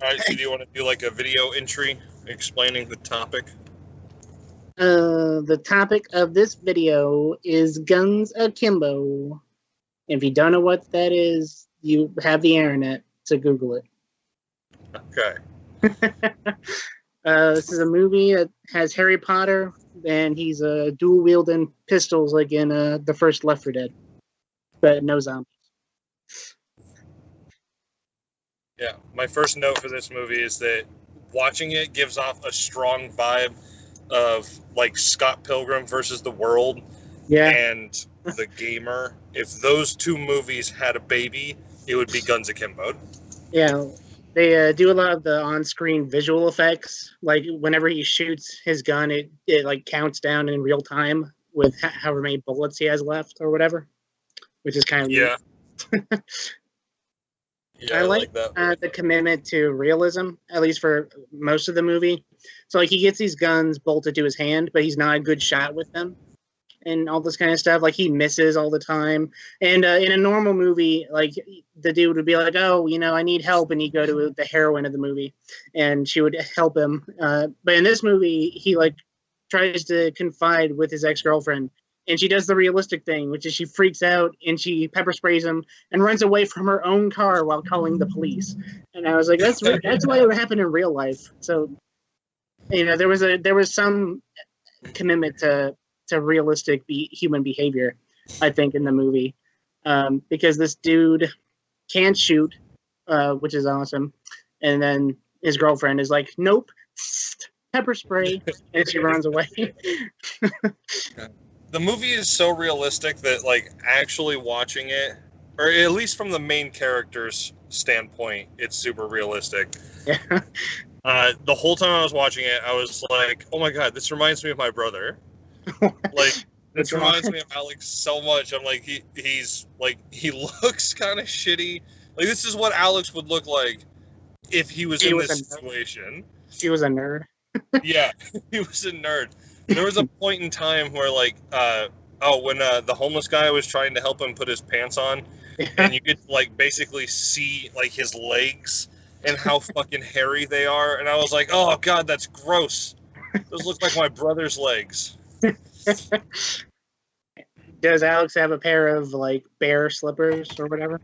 All right, so do you want to do like a video entry explaining the topic? The topic of this video is guns akimbo. If you don't know what that is, you have the internet to Google it. Okay. This is a movie that has Harry Potter, and he's dual wielding pistols like in the first Left 4 Dead, but no zombies. Yeah, my first note for this movie is that watching it gives off a strong vibe of like Scott Pilgrim versus the World and The Gamer. If those two movies had a baby, it would be Guns Akimbo. Yeah, they do a lot of the on-screen visual effects. Like whenever he shoots his gun, it like counts down in real time with however many bullets he has left or whatever, which is kind of yeah. I like that the commitment to realism, at least for most of the movie. So like he gets these guns bolted to his hand, but he's not a good shot with them, and all this kind of stuff. Like he misses all the time. And in a normal movie, like the dude would be like, "Oh, I need help," and he'd go to the heroine of the movie, and she would help him. But in this movie, he like tries to confide with his ex-girlfriend. And she does the realistic thing, which is she freaks out and she pepper sprays him and runs away from her own car while calling the police. And I was like, that's what would happen in real life. So, there was some commitment to realistic human behavior, I think, in the movie, because this dude can't shoot, which is awesome. And then his girlfriend is like, nope, pepper spray, and she runs away. The movie is so realistic that, like, actually watching it, or at least from the main character's standpoint, it's super realistic. Yeah. The whole time I was watching it, I was like, oh my god, this reminds me of my brother. Like, this reminds me of Alex so much. I'm like, he's like, he looks kind of shitty. Like, this is what Alex would look like if he was in this situation. He was a nerd. Yeah, he was a nerd. There was a point in time where, like, when the homeless guy was trying to help him put his pants on, and you could, like, basically see, like, his legs and how fucking hairy they are, and I was like, oh, God, that's gross. Those look like my brother's legs. Does Alex have a pair of, like, bear slippers or whatever?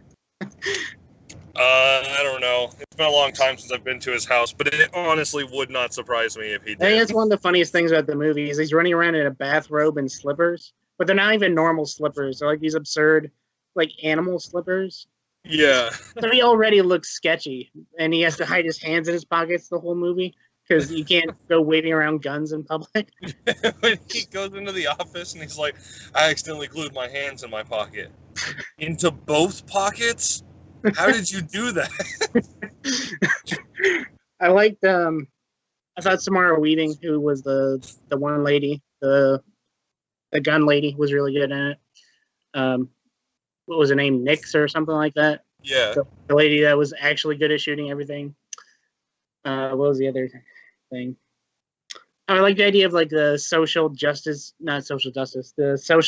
I don't know. It's been a long time since I've been to his house, but it honestly would not surprise me if he did. I think that's one of the funniest things about the movie is he's running around in a bathrobe and slippers, but they're not even normal slippers. They're like these absurd, like, animal slippers. Yeah. So he already looks sketchy, and he has to hide his hands in his pockets the whole movie because you can't go waving around guns in public. When he goes into the office and he's like, I accidentally glued my hands in my pocket. Into both pockets? How did you do that? I liked, I thought Samara Weaving, who was the one lady, the gun lady, was really good in it. What was her name? Nix or something like that? Yeah. The lady that was actually good at shooting everything. What was the other thing? I like the idea of, like, the social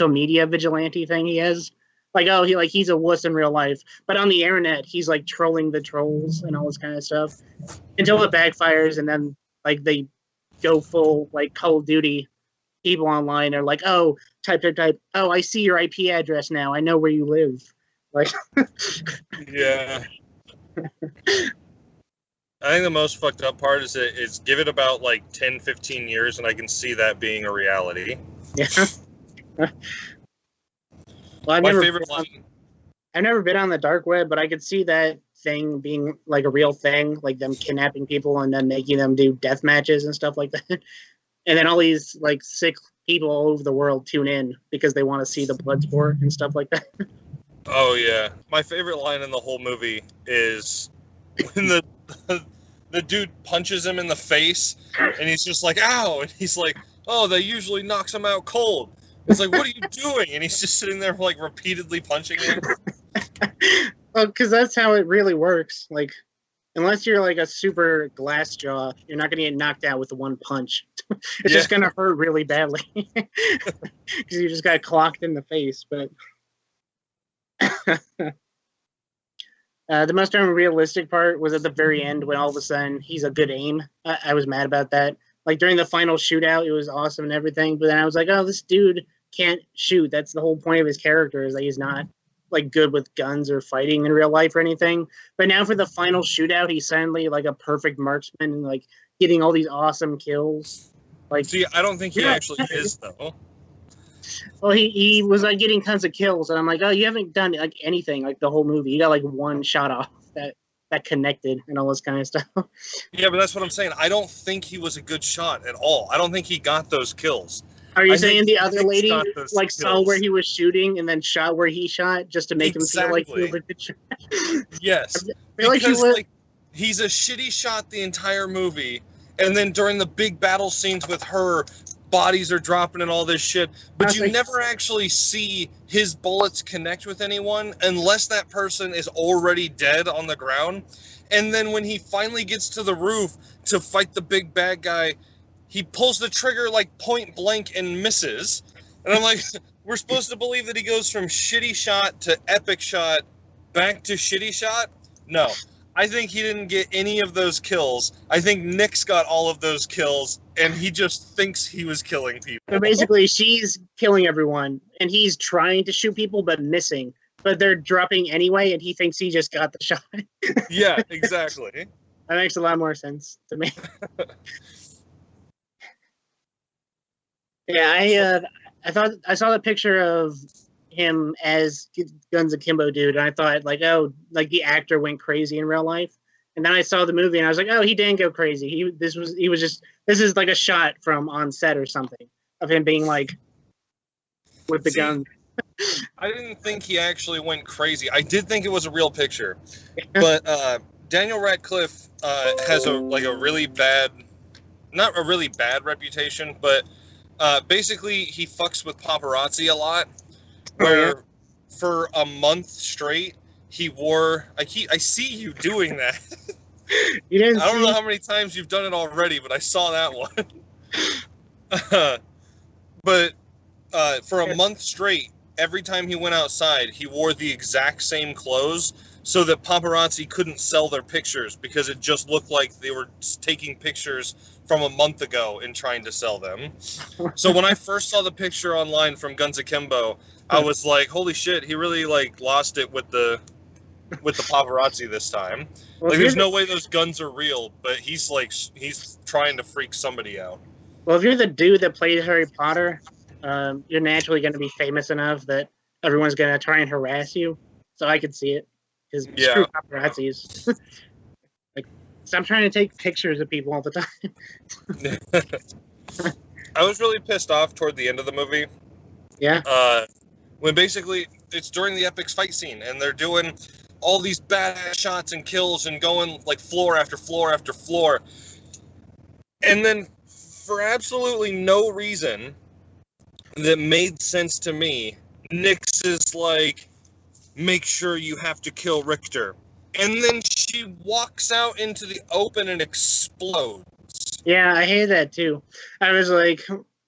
media vigilante thing he has. Like, oh, he's a wuss in real life, but on the internet, he's like trolling the trolls and all this kind of stuff until it backfires, and then like they go full like Call of Duty. People online are like, oh, type. Oh, I see your IP address now. I know where you live. Like, yeah. I think the most fucked up part is that it's give it about like 10, 15 years, and I can see that being a reality. Yeah. Well, I've never been on the dark web, but I could see that thing being like a real thing, like them kidnapping people and then making them do death matches and stuff like that. And then all these like sick people all over the world tune in because they want to see the blood sport and stuff like that. Oh yeah, my favorite line in the whole movie is when the dude punches him in the face, and he's just like, "Ow!" And he's like, "Oh, that usually knocks him out cold." It's like, what are you doing? And he's just sitting there, like, repeatedly punching him. Well, because that's how it really works. Like, unless you're, like, a super glass jaw, you're not going to get knocked out with the one punch. It's just going to hurt really badly. Because you just got clocked in the face. But The most unrealistic part was at the very end when all of a sudden he's a good aim. I was mad about that. Like during the final shootout, it was awesome and everything. But then I was like, oh, this dude can't shoot. That's the whole point of his character is that he's not like good with guns or fighting in real life or anything. But now for the final shootout, he's suddenly like a perfect marksman and like getting all these awesome kills. Like, see, I don't think he actually is though. Well, he was like getting tons of kills, and I'm like, oh, you haven't done like anything like the whole movie. You got like one shot off that connected and all this kind of stuff. Yeah, but that's what I'm saying. I don't think he was a good shot at all. I don't think he got those kills. Are you saying the other lady like kills. saw where he was shooting and then shot where he shot just to make him feel like he was a good shot? Yes, because like he's a shitty shot the entire movie, and then during the big battle scenes with her, bodies are dropping and all this shit, but you never actually see his bullets connect with anyone unless that person is already dead on the ground. And then when he finally gets to the roof to fight the big bad guy, he pulls the trigger like point blank and misses. And I'm like, we're supposed to believe that he goes from shitty shot to epic shot back to shitty shot? No. I think he didn't get any of those kills. I think Nick's got all of those kills, and he just thinks he was killing people. So basically, she's killing everyone, and he's trying to shoot people but missing. But they're dropping anyway, and he thinks he just got the shot. Yeah, exactly. That makes a lot more sense to me. Yeah, I thought I saw the picture of him as Guns Akimbo dude, and I thought like, oh, like the actor went crazy in real life. And then I saw the movie, and I was like, oh, he didn't go crazy. This is like a shot from on set or something of him being like with the gun. I didn't think he actually went crazy. I did think it was a real picture, but Daniel Radcliffe has a really bad, not a really bad reputation, but basically he fucks with paparazzi a lot. Where for a month straight he wore. I see you doing that. You didn't. I don't know how many times you've done it already, but I saw that one. But for a month straight, every time he went outside, he wore the exact same clothes so that paparazzi couldn't sell their pictures because it just looked like they were taking pictures from a month ago and trying to sell them. So when I first saw the picture online from Guns Akimbo, I was like, holy shit, he really like lost it with the paparazzi this time. Well, like there's no way those guns are real, but he's trying to freak somebody out. Well, if you're the dude that played Harry Potter, you're naturally going to be famous enough that everyone's going to try and harass you. So I could see it. Because screw paparazzis. Like, stop trying to take pictures of people all the time. I was really pissed off toward the end of the movie. Yeah. When basically it's during the epic fight scene and they're doing all these badass shots and kills and going like floor after floor after floor. And then for absolutely no reason that made sense to me, Nyx is like, make sure you have to kill Richter. And then she walks out into the open and explodes. Yeah, I hate that too. I was like,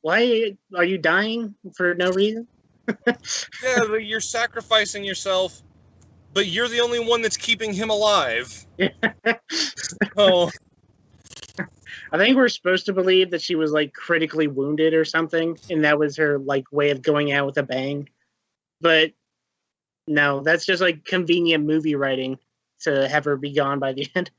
why are you dying for no reason? Yeah, you're sacrificing yourself, but you're the only one that's keeping him alive. Oh. I think we're supposed to believe that she was like critically wounded or something, and that was her like way of going out with a bang. But no, that's just like convenient movie writing to have her be gone by the end.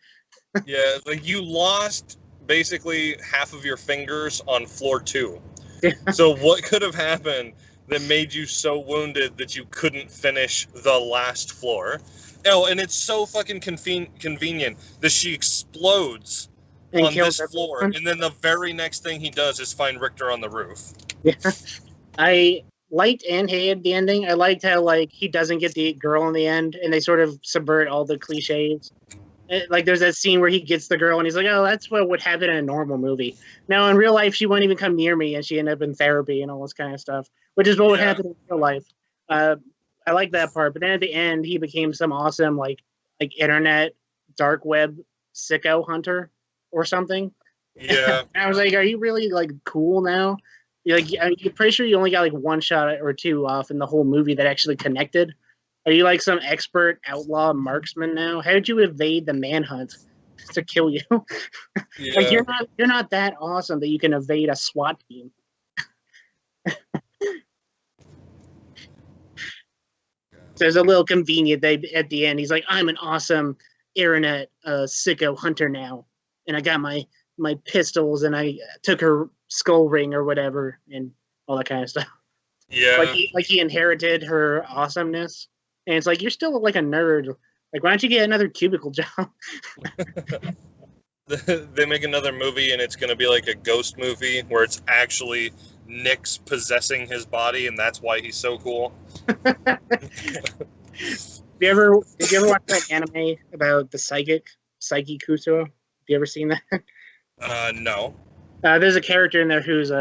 Yeah, like you lost basically half of your fingers on floor 2. Yeah. So what could have happened that made you so wounded that you couldn't finish the last floor? Oh, and it's so fucking convenient that she explodes on this floor, and then the very next thing he does is find Richter on the roof. Yeah. I liked and hated the ending. I liked how like he doesn't get the girl in the end, and they sort of subvert all the cliches. Like there's that scene where he gets the girl, and he's like, "Oh, that's what would happen in a normal movie." Now in real life, she wouldn't even come near me, and she ended up in therapy and all this kind of stuff, which is what would happen in real life. I like that part, but then at the end, he became some awesome like internet dark web sicko hunter or something. Yeah. And I was like, "Are you really like cool now?" You're like, I'm pretty sure you only got like one shot or two off in the whole movie that actually connected. Are you like some expert outlaw marksman now? How did you evade the manhunt to kill you? Yeah. Like you're not that awesome that you can evade a SWAT team. So there's a little convenient they at the end. He's like, I'm an awesome internet sicko hunter now, and I got my pistols, and I took her skull ring or whatever, and all that kind of stuff. Yeah. Like he inherited her awesomeness, and it's like you're still like a nerd. Like, why don't you get another cubicle job? They make another movie, and it's going to be like a ghost movie where it's actually Nick's possessing his body, and that's why he's so cool. Did you ever watch that anime about the Psyche Kusuo? Have you ever seen that? No. There's a character in there who's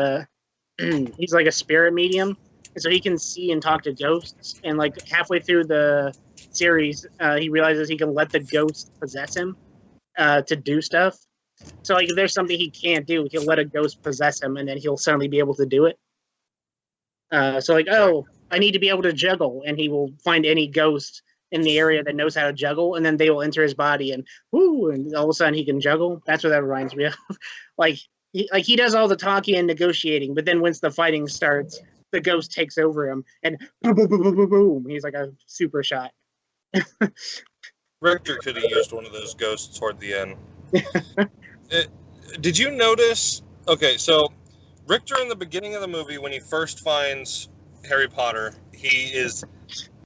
he's like a spirit medium, and so he can see and talk to ghosts. And like halfway through the series, he realizes he can let the ghost possess him to do stuff. So like if there's something he can't do, he'll let a ghost possess him, and then he'll suddenly be able to do it. So like, oh, I need to be able to juggle, and he will find any ghost in the area that knows how to juggle, and then they will enter his body, and whoo, and all of a sudden he can juggle. That's what that reminds me of. Like he does all the talking and negotiating, but then once the fighting starts, the ghost takes over him, and boom, boom, boom, boom, boom, boom. He's like a super shot. Richter could have used one of those ghosts toward the end. Did you notice? Okay, so Richter in the beginning of the movie, when he first finds Harry Potter, he is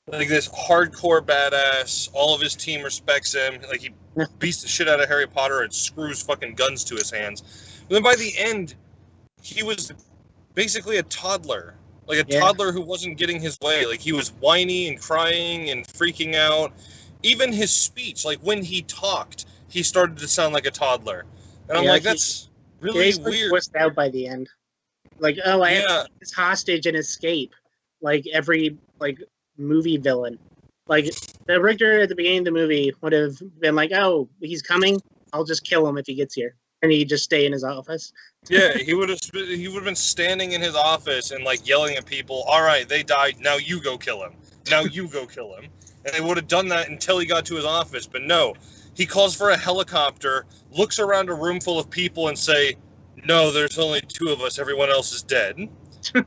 like this hardcore badass. All of his team respects him. Like he beats the shit out of Harry Potter and screws fucking guns to his hands. But then by the end, he was basically a toddler. Like a toddler who wasn't getting his way. Like he was whiny and crying and freaking out. Even his speech, like when he talked, he started to sound like a toddler. And I'm like, that's really weird. Twist out by the end. Like, oh, I have to take this hostage and escape. Like every like movie villain. Like the Richter at the beginning of the movie would have been like, oh, he's coming. I'll just kill him if he gets here. And he'd just stay in his office. Yeah, he would have been standing in his office and like yelling at people, all right, they died, now you go kill him. Now you go kill him. And they would have done that until he got to his office. But no, he calls for a helicopter, looks around a room full of people and say, no, there's only 2 of us, everyone else is dead.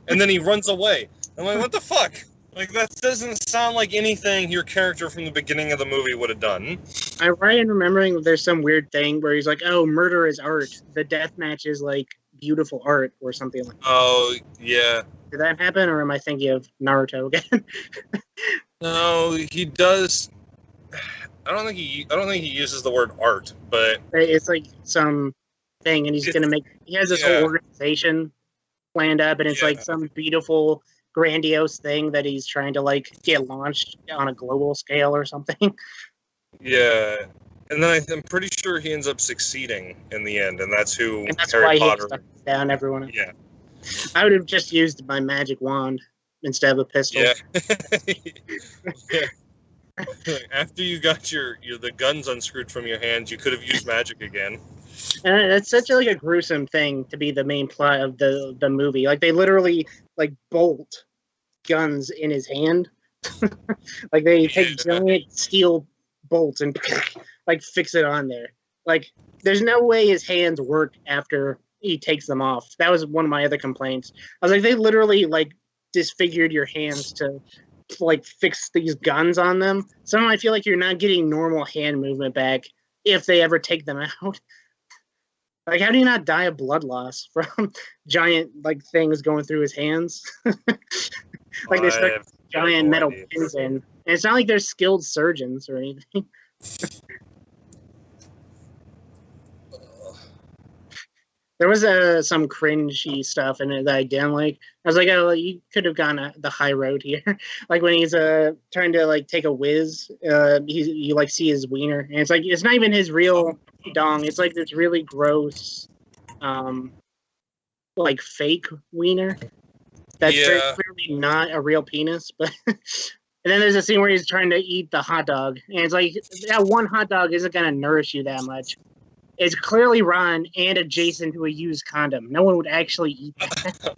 And then he runs away. I'm like, what the fuck? Like, that doesn't sound like anything your character from the beginning of the movie would have done. I'm right in remembering there's some weird thing where he's like, oh, murder is art. The death match is like beautiful art or something like that. Oh, yeah. Did that happen, or am I thinking of Naruto again? No, he does. I don't think he uses the word art, but it's like some thing, and he's gonna make. He has this whole organization planned up, and it's like some beautiful, grandiose thing that he's trying to like get launched on a global scale or something. Yeah, and then I'm pretty sure he ends up succeeding in the end, and that's who that's Harry why Potter. He down everyone. Yeah, I would have just used my magic wand instead of a pistol. Yeah. Yeah. After you got the guns unscrewed from your hands, you could have used magic again. And that's such a gruesome thing to be the main plot of the movie. Like they literally like bolt guns in his hand. Like they take giant steel bolts and like fix it on there. Like there's no way his hands work after he takes them off. That was one of my other complaints. I was like, they literally like disfigured your hands to like fix these guns on them. So I feel like you're not getting normal hand movement back if they ever take them out. Like, how do you not die of blood loss from giant like things going through his hands? Like they stuck giant metal pins in. And it's not like they're skilled surgeons or anything. There was some cringy stuff in it that I didn't like. I was like, oh, you could have gone the high road here. Like when he's trying to like take a whiz, you like see his wiener, and it's like it's not even his real dong. It's like this really gross, like fake wiener. That's very clearly not a real penis. But and then there's a scene where he's trying to eat the hot dog, and it's like that one hot dog isn't gonna nourish you that much. It's clearly rotten and adjacent to a used condom. No one would actually eat that.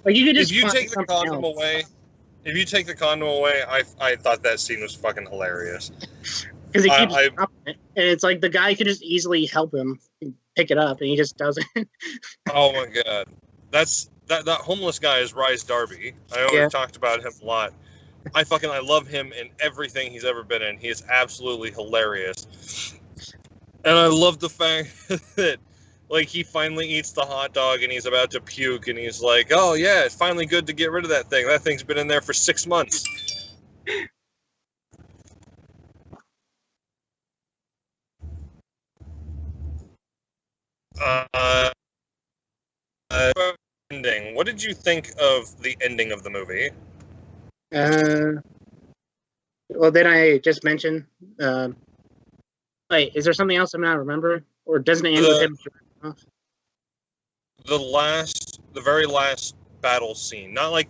Like you could just if you take the condom away, If you take the condom away, I thought that scene was fucking hilarious. Because he keeps dropping it, and it's like the guy could just easily help him pick it up, and he just doesn't. Oh my god, that homeless guy is Rhys Darby. I know we've talked about him a lot. I love him in everything he's ever been in. He is absolutely hilarious, and I love the fact that like he finally eats the hot dog and he's about to puke, and he's like, "Oh yeah, it's finally good to get rid of that thing. That thing's been in there for 6 months." Ending. What did you think of the ending of the movie? Well, then I just mentioned. Wait, is there something else I'm not remembering, or doesn't it end with him? The very last battle scene, not like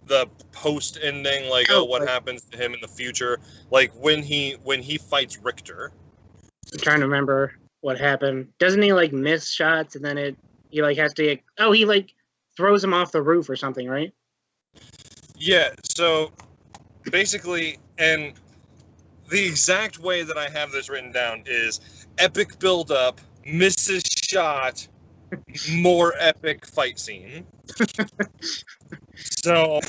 the post ending, like what happens to him in the future, like when he fights Richter. I'm trying to remember what happened. Doesn't he like miss shots and then he like has to he like throws him off the roof or something, right? Yeah, so basically, and the exact way that I have this written down is epic build up, misses shot, more epic fight scene. So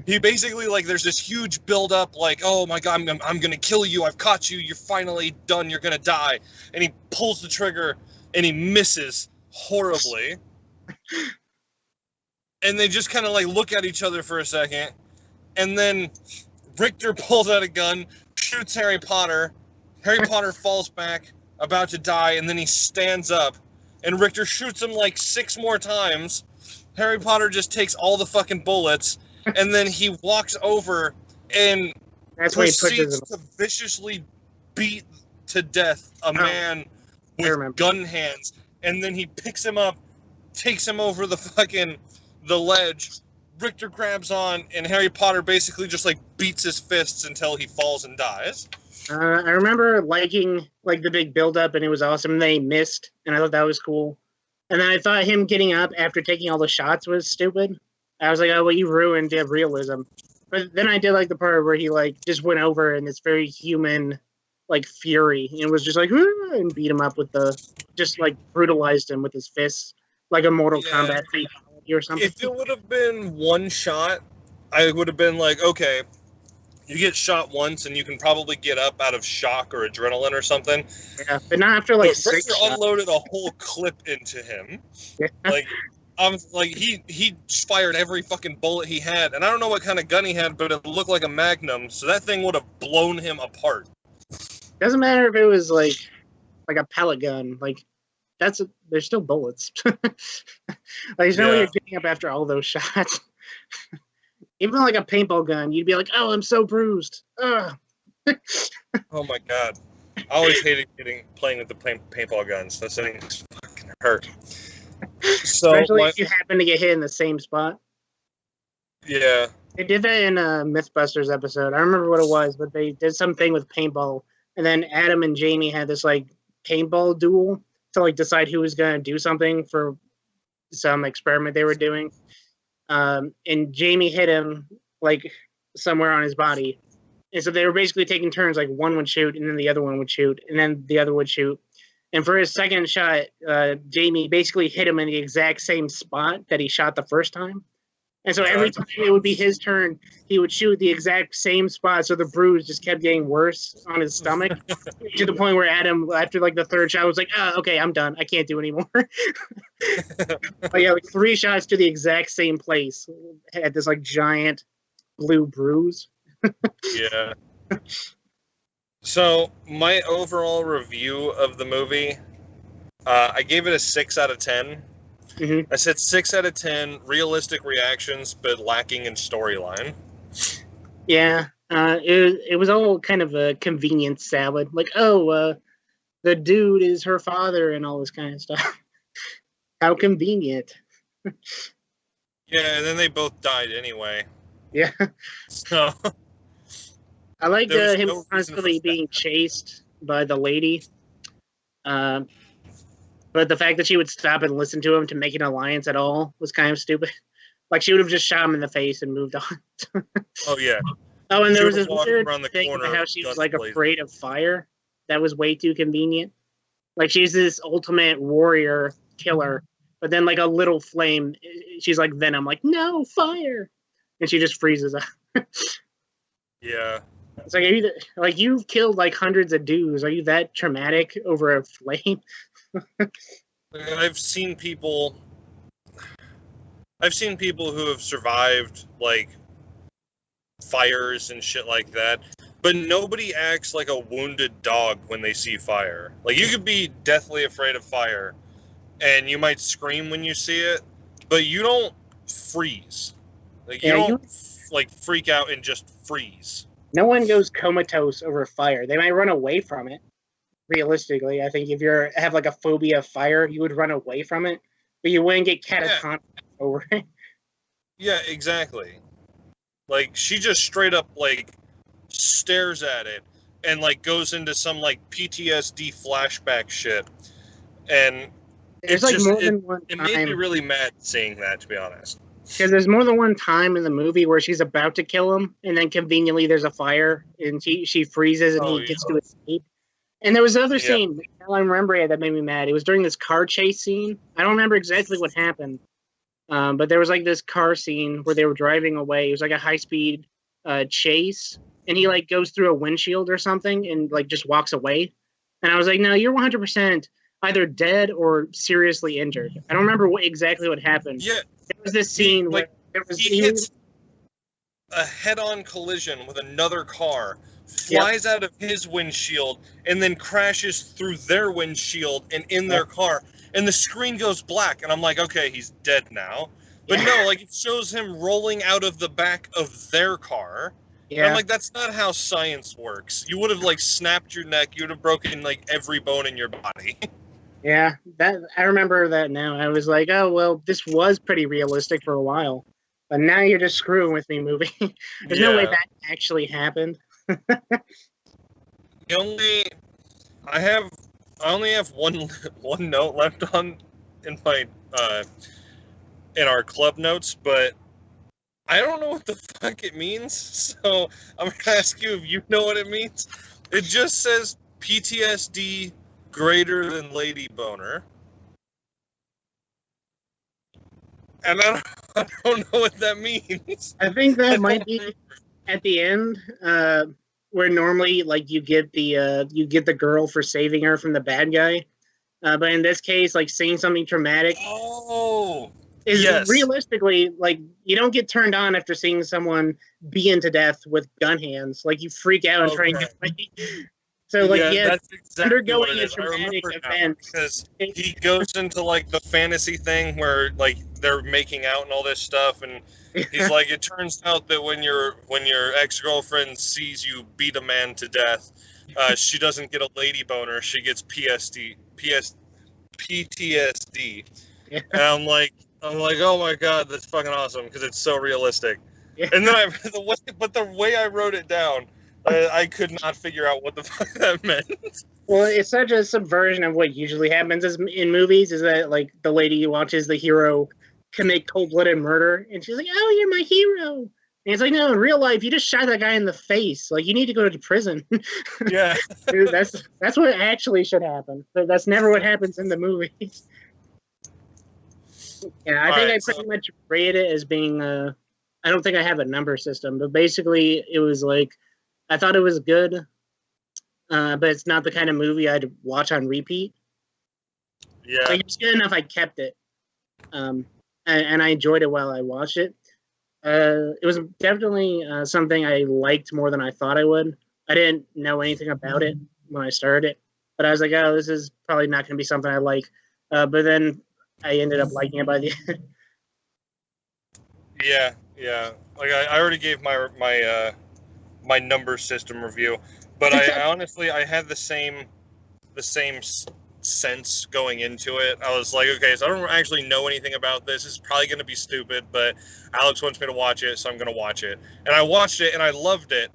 he basically, like, there's this huge build up, like, oh my god, I'm gonna kill you, I've caught you, you're finally done, you're gonna die. And he pulls the trigger and he misses horribly. And they just kind of like look at each other for a second, and then Richter pulls out a gun, shoots Harry Potter. Harry Potter falls back, about to die, and then he stands up, and Richter shoots him like 6 more times. Harry Potter just takes all the fucking bullets, and then he walks over and proceeds to viciously beat to death a man with gun hands, and then he picks him up, takes him over the ledge. Richter grabs on, and Harry Potter basically just like beats his fists until he falls and dies. I remember liking like the big build up, and it was awesome. And then he missed, and I thought that was cool. And then I thought him getting up after taking all the shots was stupid. I was like, oh well, you ruined realism. But then I did like the part where he like just went over in this very human like fury and was just like and beat him up with just like brutalized him with his fists like a Mortal Kombat or something. If it would have been one shot, I would have been like, okay, you get shot once and you can probably get up out of shock or adrenaline or something. Yeah, but not after like but Richter unloaded a whole clip into him. Yeah. He fired every fucking bullet he had, and I don't know what kind of gun he had, but it looked like a Magnum, so that thing would have blown him apart. Doesn't matter if it was like a pellet gun, like there's still bullets. There's no way you're getting up after all those shots. Even like a paintball gun, you'd be like, "Oh, I'm so bruised." Ugh. Oh my god! I always hated playing with the paintball guns. Those things fucking hurt. So, especially if you happen to get hit in the same spot. Yeah. They did that in a Mythbusters episode. I don't remember what it was, but they did something with paintball, and then Adam and Jamie had this like paintball duel to like decide who was going to do something for some experiment they were doing. And Jamie hit him like somewhere on his body, and so they were basically taking turns. Like one would shoot, and then the other one would shoot, and then the other would shoot. And for his second shot, Jamie basically hit him in the exact same spot that he shot the first time. And so every time it would be his turn, he would shoot the exact same spot. So the bruise just kept getting worse on his stomach to the point where Adam, after like the third shot, was like, "Oh, okay, I'm done. I can't do anymore." But yeah, like 3 shots to the exact same place had this like giant blue bruise. Yeah. So my overall review of the movie, I gave it a 6 out of 10. Mm-hmm. I said 6 out of 10, realistic reactions, but lacking in storyline. Yeah, it was all kind of a convenient salad. Like, the dude is her father and all this kind of stuff. How convenient. Yeah, and then they both died anyway. Yeah. So I like him constantly being chased by the lady. But the fact that she would stop and listen to him to make an alliance at all was kind of stupid. Like she would have just shot him in the face and moved on. Oh yeah. Oh, and She there was would've this walked weird around the thing corner, about how she was guns like blazing. afraid of fire. That was way too convenient. Like she's this ultimate warrior killer, but then like a little flame, she's like Venom, like no fire, and she just freezes up. Yeah. It's like, like you've killed like hundreds of dudes. Are you that traumatic over a flame? I've seen people who have survived like fires and shit like that, but nobody acts like a wounded dog when they see fire. Like you could be deathly afraid of fire and you might scream when you see it, but you don't freeze. Like you don't like freak out and just freeze. No one goes comatose over fire. They might run away from it. Realistically, I think if you have like a phobia of fire, you would run away from it, but you wouldn't get catatonic over it. Yeah, exactly. Like she just straight up like stares at it and like goes into some like PTSD flashback shit, and there's like more than one time. It made me really mad seeing that, to be honest. Because there's more than one time in the movie where she's about to kill him, and then conveniently there's a fire, and she freezes, and he gets to escape. And there was another scene, I remember it, that made me mad. It was during this car chase scene. I don't remember exactly what happened, but there was like this car scene where they were driving away. It was like a high-speed chase, and he like goes through a windshield or something and like just walks away. And I was like, no, you're 100% either dead or seriously injured. I don't remember exactly what happened. Yeah. There was this scene where he hits a head-on collision with another car, flies out of his windshield, and then crashes through their windshield and in their car. And the screen goes black, and I'm like, okay, he's dead now. But no, like it shows him rolling out of the back of their car. Yeah. And I'm like, that's not how science works. You would have like snapped your neck. You would have broken like every bone in your body. Yeah, that I remember that now. I was like, oh, well, this was pretty realistic for a while. But now you're just screwing with me, movie. There's no way that actually happened. I only have one note left on in my in our club notes, but I don't know what the fuck it means. So I'm gonna ask you if you know what it means. It just says PTSD greater than lady boner. And I don't know what that means. I think that might be at the end, where normally like you get the girl for saving her from the bad guy. But in this case, like seeing something traumatic is realistically like you don't get turned on after seeing someone beaten to death with gun hands. Like you freak out and try and get away. So like that's exactly undergoing a traumatic event because he goes into like the fantasy thing where like they're making out and all this stuff, and he's like, it turns out that when your ex-girlfriend sees you beat a man to death, she doesn't get a lady boner, she gets PTSD. And I'm like, oh my god, that's fucking awesome because it's so realistic. And then the way I wrote it down, I could not figure out what the fuck that meant. Well, it's such a subversion of what usually happens in movies, is that like the lady watches the hero commit cold-blooded murder, and she's like, oh, you're my hero. And it's like, no, in real life, you just shot that guy in the face. Like, you need to go to prison. Yeah. Dude, that's what actually should happen. But that's never what happens in the movies. Yeah, I think I pretty much rated it as being, I don't think I have a number system, but basically it was like, I thought it was good, but it's not the kind of movie I'd watch on repeat. Yeah. Like, it's good enough I kept it. And I enjoyed it while I watched it. It was definitely something I liked more than I thought I would. I didn't know anything about it when I started it, but I was like, oh, this is probably not going to be something I like. But then I ended up liking it by the end. Yeah. Like I already gave my number system review, but I honestly I had the same sense going into it. I was like, okay, so I don't actually know anything about this. It's probably going to be stupid, but Alex wants me to watch it, so I'm going to watch it. And I watched it and I loved it.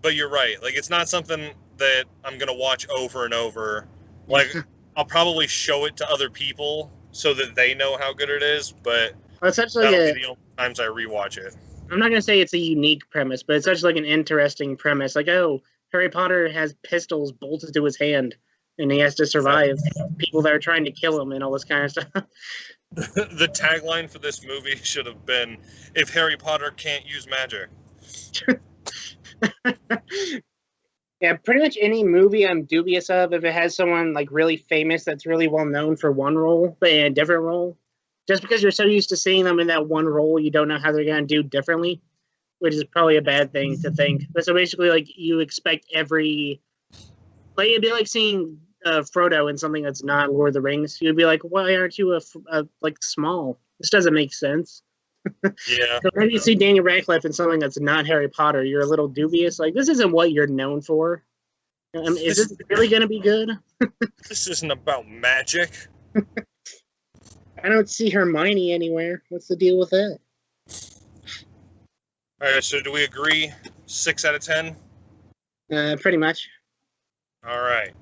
But you're right, like it's not something that I'm going to watch over and over. Like I'll probably show it to other people so that they know how good it is, but well, it's actually times I rewatch it. I'm not gonna say it's a unique premise, but it's such like an interesting premise. Like, oh, Harry Potter has pistols bolted to his hand, and he has to survive people that are trying to kill him and all this kind of stuff. The tagline for this movie should have been, "If Harry Potter can't use magic." Yeah, pretty much any movie I'm dubious of if it has someone like really famous that's really well known for one role, but in a different role. Just because you're so used to seeing them in that one role, you don't know how they're going to do differently, which is probably a bad thing to think. But so basically, like you expect every, like it'd be like seeing Frodo in something that's not Lord of the Rings. You'd be like, why aren't you a like small? This doesn't make sense. Yeah. So when you see Daniel Radcliffe in something that's not Harry Potter, you're a little dubious. Like, this isn't what you're known for. Is this really going to be good? This isn't about magic. I don't see Hermione anywhere. What's the deal with that? All right, so do we agree 6 out of 10? Pretty much. All right.